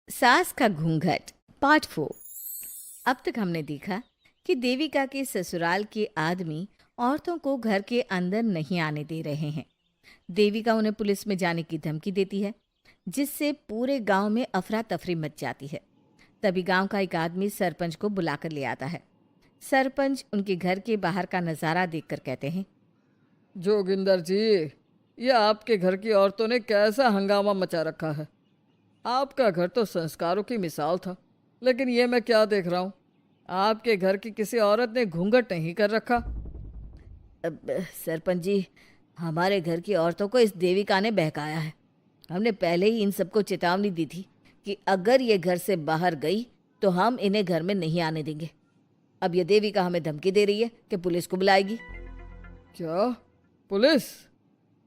सास का घूंघट पार्ट 4। अब तक हमने देखा कि देविका के ससुराल के आदमी औरतों को घर के अंदर नहीं आने दे रहे हैं। देविका उन्हें पुलिस में जाने की धमकी देती है, जिससे पूरे गांव में अफरा तफरी मच जाती है। तभी गांव का एक आदमी सरपंच को बुलाकर ले आता है। सरपंच उनके घर के बाहर का नज़ारा देखकर कहते हैं, जोगिंदर जी, ये आपके घर की औरतों ने कैसा हंगामा मचा रखा है। आपका घर तो संस्कारों की मिसाल था, लेकिन ये मैं क्या देख रहा हूँ। आपके घर की किसी औरत ने घूंघट नहीं कर रखा। सरपंच जी, हमारे घर की औरतों को इस देविका ने बहकाया है। हमने पहले ही इन सबको चेतावनी दी थी कि अगर ये घर से बाहर गई तो हम इन्हें घर में नहीं आने देंगे। अब ये देविका हमें धमकी दे रही है कि पुलिस को बुलाएगी। क्या? पुलिस?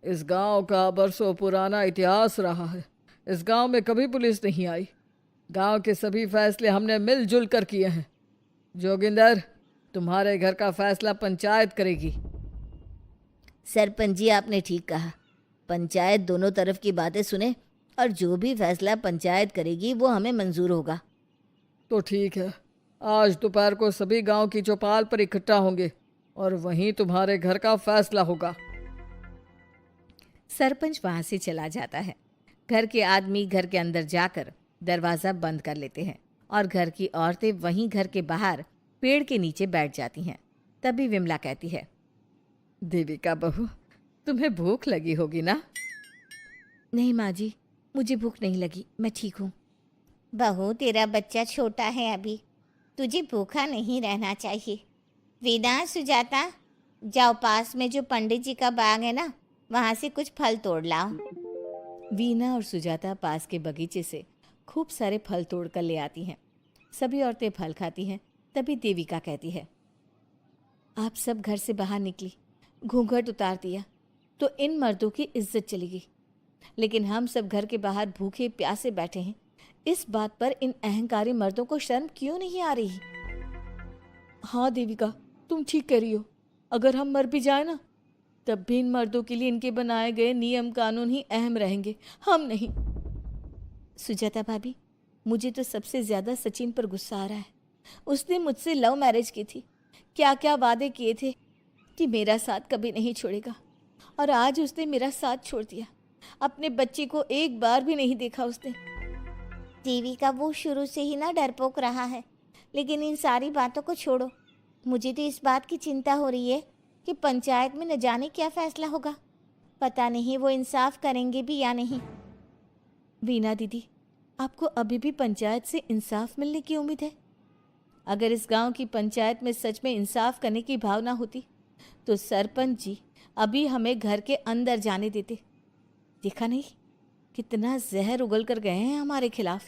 इस गांव का बरसों पुराना इतिहास रहा है। इस गांव में कभी पुलिस नहीं आई। गांव के सभी फैसले हमने मिलजुल कर किए हैं। जोगिंदर, तुम्हारे घर का फैसला पंचायत करेगी। सरपंच जी, आपने ठीक कहा। पंचायत दोनों तरफ की बातें सुने और जो भी फैसला पंचायत करेगी वो हमें मंजूर होगा। तो ठीक है, आज दोपहर को सभी गांव की चौपाल पर इकट्ठा होंगे और वहीं तुम्हारे घर का फैसला होगा। सरपंच वहां से चला जाता है। घर के आदमी घर के अंदर जाकर दरवाज़ा बंद कर लेते हैं और घर की औरतें वहीं घर के बाहर पेड़ के नीचे बैठ जाती हैं। तभी विमला कहती है, देविका बहू, तुम्हें भूख लगी होगी ना? नहीं माँ जी, मुझे भूख नहीं लगी, मैं ठीक हूँ। बहू, तेरा बच्चा छोटा है अभी, तुझे भूखा नहीं रहना चाहिए। वेदा, सुजाता, जाओ पास में जो पंडित जी का बाग है ना, वहाँ से कुछ फल तोड़ लाओ। वीना और सुजाता पास के बगीचे से खूब सारे फल तोड़ कर ले आती हैं। सभी औरतें फल खाती हैं। तभी देविका कहती है, आप सब घर से बाहर निकली, घूंघट उतार दिया तो इन मर्दों की इज्जत चलेगी, लेकिन हम सब घर के बाहर भूखे प्यासे बैठे हैं। इस बात पर इन अहंकारी मर्दों को शर्म क्यों नहीं आ रही? हाँ देविका, तुम ठीक कह रही हो। अगर हम मर भी जाए ना, तब भी इन मर्दों के लिए इनके बनाए गए नियम कानून ही अहम रहेंगे, हम नहीं। सुजाता भाभी, मुझे तो सबसे ज़्यादा सचिन पर गुस्सा आ रहा है। उसने मुझसे लव मैरिज की थी, क्या क्या वादे किए थे कि मेरा साथ कभी नहीं छोड़ेगा, और आज उसने मेरा साथ छोड़ दिया। अपने बच्चे को एक बार भी नहीं देखा उसने। देविका, वो शुरू से ही ना डरपोक रहा है, लेकिन इन सारी बातों को छोड़ो। मुझे तो इस बात की चिंता हो रही है कि पंचायत में न जाने क्या फैसला होगा। पता नहीं वो इंसाफ करेंगे भी या नहीं। वीना दीदी, आपको अभी भी पंचायत से इंसाफ मिलने की उम्मीद है? अगर इस गांव की पंचायत में सच में इंसाफ करने की भावना होती तो सरपंच जी अभी हमें घर के अंदर जाने देते। देखा नहीं कितना जहर उगल कर गए हैं हमारे खिलाफ।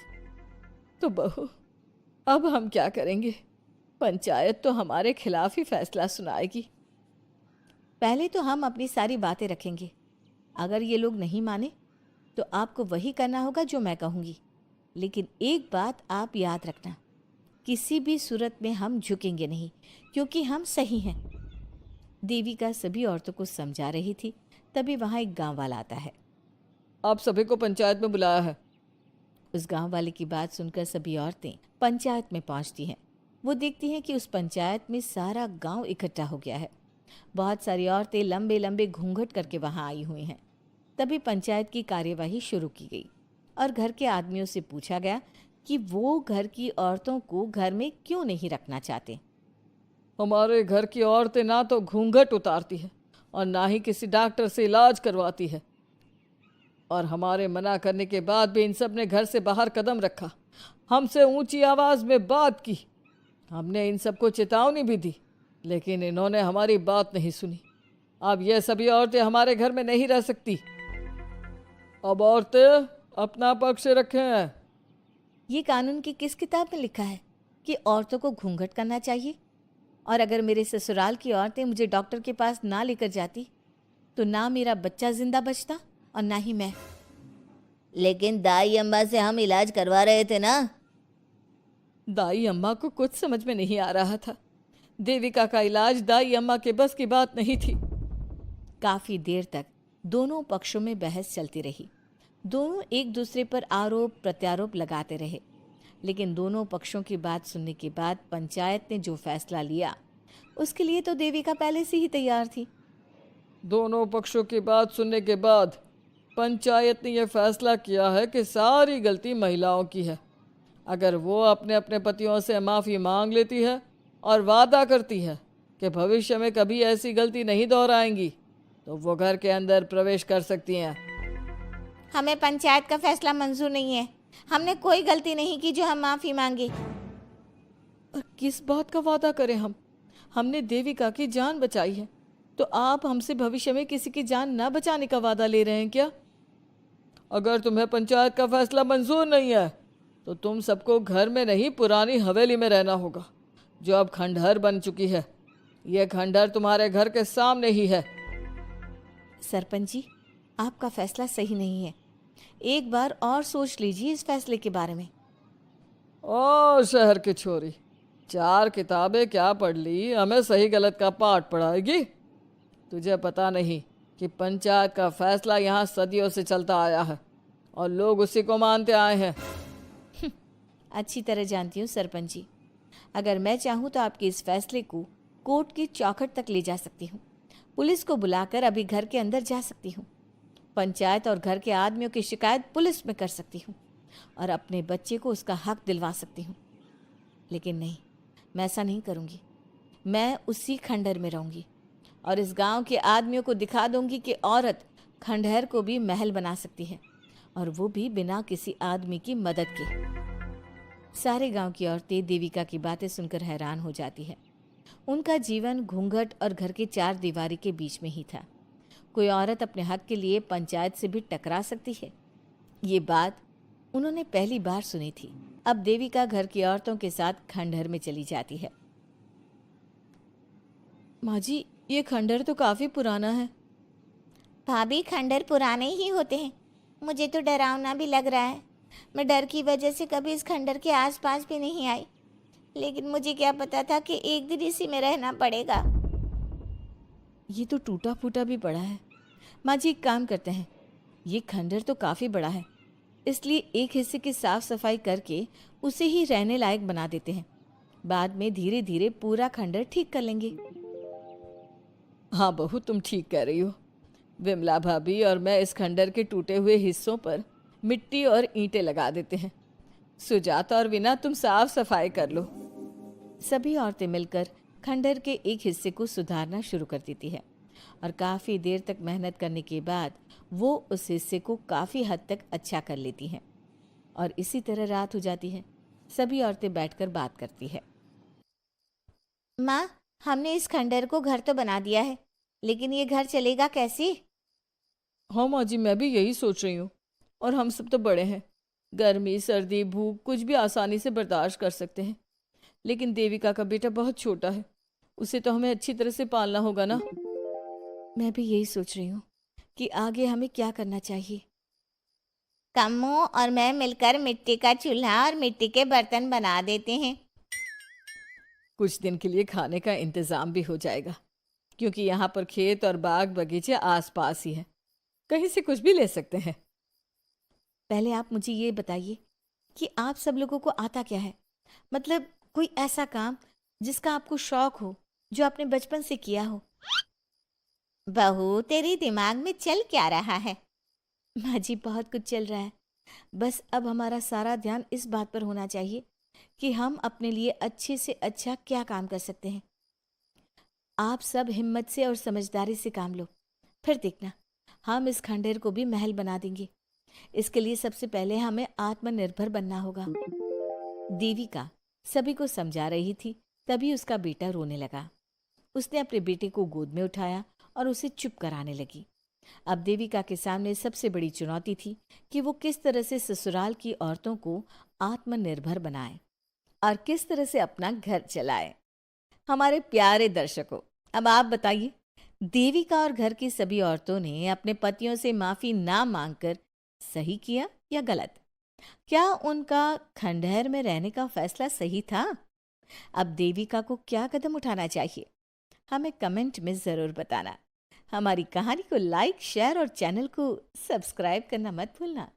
तो बहू, अब हम क्या करेंगे? पंचायत तो हमारे खिलाफ ही फैसला सुनाएगी। पहले तो हम अपनी सारी बातें रखेंगे। अगर ये लोग नहीं माने तो आपको वही करना होगा जो मैं कहूँगी। लेकिन एक बात आप याद रखना, किसी भी सूरत में हम झुकेंगे नहीं, क्योंकि हम सही हैं। देविका सभी औरतों को समझा रही थी। तभी वहाँ एक गांव वाला आता है। आप सभी को पंचायत में बुलाया है। उस गांव वाले की बात सुनकर सभी औरतें पंचायत में पहुंचती हैं। वो देखती हैं कि उस पंचायत में सारा गांव इकट्ठा हो गया है। बहुत सारी औरतें लंबे लंबे घूंघट करके वहां आई हुई हैं। तभी पंचायत की कार्यवाही शुरू की गई और घर के आदमियों से पूछा गया कि वो घर की औरतों को घर में क्यों नहीं रखना चाहते। हमारे घर की औरतें ना तो घूंघट उतारती है और ना ही किसी डॉक्टर से इलाज करवाती है, और हमारे मना करने के बाद भी इन सब ने घर से बाहर कदम रखा, हमसे ऊंची आवाज़ में बात की। हमने इन सबको चेतावनी भी दी, लेकिन इन्होंने हमारी बात नहीं सुनी। अब ये सभी औरतें हमारे घर में नहीं रह सकती। अब औरतें अपना पक्ष रखें। ये कानून की किस किताब में लिखा है कि औरतों को घूंघट करना चाहिए? और अगर मेरे ससुराल की औरतें मुझे डॉक्टर के पास ना लेकर जाती तो ना मेरा बच्चा जिंदा बचता और ना ही मैं। लेकिन दाई अम्मा से हम इलाज करवा रहे थे ना। दाई अम्मा को कुछ समझ में नहीं आ रहा था। देविका का इलाज दाई अम्मा के बस की बात नहीं थी। काफी देर तक दोनों पक्षों में बहस चलती रही। दोनों एक दूसरे पर आरोप प्रत्यारोप लगाते रहे, लेकिन दोनों पक्षों की बात सुनने के बाद पंचायत ने जो फैसला लिया उसके लिए तो देविका पहले से ही तैयार थी। दोनों पक्षों की बात सुनने के बाद पंचायत ने यह फैसला किया है कि सारी गलती महिलाओं की है। अगर वो अपने अपने पतियों से माफ़ी मांग लेती है और वादा करती है कि भविष्य में कभी ऐसी गलती नहीं दोहराएंगी, तो वो घर के अंदर प्रवेश कर सकती हैं। हमें पंचायत का फैसला मंजूर नहीं है। हमने कोई गलती नहीं की जो हम माफ़ी मांगे। और किस बात का वादा करें हम? हमने देविका की जान बचाई है, तो आप हमसे भविष्य में किसी की जान ना बचाने का वादा ले रहे हैं क्या? अगर तुम्हें पंचायत का फैसला मंजूर नहीं है तो तुम सबको घर में नहीं पुरानी हवेली में रहना होगा, जो अब खंडहर बन चुकी है। यह खंडहर तुम्हारे घर के सामने ही है। सरपंच जी, आपका फैसला सही नहीं है। एक बार और सोच लीजिए इस फैसले के बारे में। ओ शहर की छोरी, 4 किताबें क्या पढ़ ली, हमें सही गलत का पाठ पढ़ाएगी? तुझे पता नहीं कि पंचायत का फैसला यहाँ सदियों से चलता आया है और लोग उसी को मानते आए हैं। अच्छी तरह जानती हूँ सरपंच जी। अगर मैं चाहूँ तो आपके इस फैसले को कोर्ट की चौखट तक ले जा सकती हूँ। पुलिस को बुलाकर अभी घर के अंदर जा सकती हूँ। पंचायत और घर के आदमियों की शिकायत पुलिस में कर सकती हूँ और अपने बच्चे को उसका हक दिलवा सकती हूँ। लेकिन नहीं, मैं ऐसा नहीं करूँगी। मैं उसी खंडहर में रहूँगी और इस गांव के आदमियों को दिखा दूंगी कि औरत खंडहर को भी महल बना सकती है, और वो भी बिना किसी आदमी की मदद के। सारे गांव की औरतें देविका की बातें सुनकर हैरान हो जाती है। उनका जीवन घूंघट और घर के 4 दीवारी के बीच में ही था। कोई औरत अपने हक के लिए पंचायत से भी टकरा सकती है, ये बात उन्होंने पहली बार सुनी थी। अब देविका घर की औरतों के साथ खंडहर में चली जाती है। माँ जी, ये खंडहर तो काफ़ी पुराना है। भाभी, खंडहर पुराने ही होते हैं। मुझे तो डरावना भी लग रहा है। मैं डर की वजह से कभी इस खंडहर के आसपास भी नहीं आई, लेकिन मुझे क्या पता था कि एक दिन इसी में रहना पड़ेगा। ये तो टूटा फूटा भी पड़ा है। माँ जी, एक काम करते हैं, ये खंडहर तो काफ़ी बड़ा है, इसलिए एक हिस्से की साफ सफाई करके उसे ही रहने लायक बना देते हैं। बाद में धीरे धीरे पूरा खंडहर ठीक कर लेंगे। हाँ बहू, तुम ठीक कह रही हो। विमला भाभी और मैं इस खंडहर के टूटे हुए हिस्सों पर मिट्टी और ईंटें लगा देते हैं। सुजाता और विना, तुम साफ सफाई कर लो। सभी औरतें मिलकर खंडहर के एक हिस्से को सुधारना शुरू कर देती है और काफ़ी देर तक मेहनत करने के बाद वो उस हिस्से को काफ़ी हद तक अच्छा कर लेती हैं। और इसी तरह रात हो जाती है। सभी औरतें बैठकर बात करती है। माँ, हमने इस खंडहर को घर तो बना दिया है, लेकिन ये घर चलेगा कैसे? हाँ माँ जी, मैं भी यही सोच रही हूँ। और हम सब तो बड़े हैं, गर्मी सर्दी भूख कुछ भी आसानी से बर्दाश्त कर सकते हैं, लेकिन देविका का बेटा बहुत छोटा है, उसे तो हमें अच्छी तरह से पालना होगा ना। मैं भी यही सोच रही हूँ कि आगे हमें क्या करना चाहिए। कम्मू और मैं मिलकर मिट्टी का चूल्हा और मिट्टी के बर्तन बना देते हैं। कुछ दिन के लिए खाने का इंतज़ाम भी हो जाएगा, क्योंकि यहाँ पर खेत और बाग बगीचे आसपास ही हैं, कहीं से कुछ भी ले सकते हैं। पहले आप मुझे ये बताइए कि आप सब लोगों को आता क्या है? मतलब कोई ऐसा काम जिसका आपको शौक हो, जो आपने बचपन से किया हो। बहू, तेरे दिमाग में चल क्या रहा है? माँ जी, बहुत कुछ चल रहा है। बस अब हमारा सारा ध्यान इस बात पर होना चाहिए कि हम अपने लिए अच्छे से अच्छा क्या काम कर सकते हैं। आप सब हिम्मत से और समझदारी से काम लो, फिर देखना हम इस खंडहर को भी महल बना देंगे। इसके लिए सबसे पहले हमें आत्मनिर्भर बनना होगा। देविका सभी को समझा रही थी, तभी उसका बेटा रोने लगा। उसने अपने बेटे को गोद में उठाया और उसे चुप कराने लगी। अब देविका के सामने सबसे बड़ी चुनौती थी कि वो किस तरह से ससुराल की औरतों को आत्मनिर्भर बनाए और किस तरह से अपना घर चलाए। हमारे प्यारे दर्शकों, अब आप बताइए, देविका और घर की सभी औरतों ने अपने पतियों से माफी ना मांगकर सही किया या गलत? क्या उनका खंडहर में रहने का फैसला सही था? अब देविका को क्या कदम उठाना चाहिए, हमें कमेंट में जरूर बताना। हमारी कहानी को लाइक, शेयर और चैनल को सब्सक्राइब करना मत भूलना।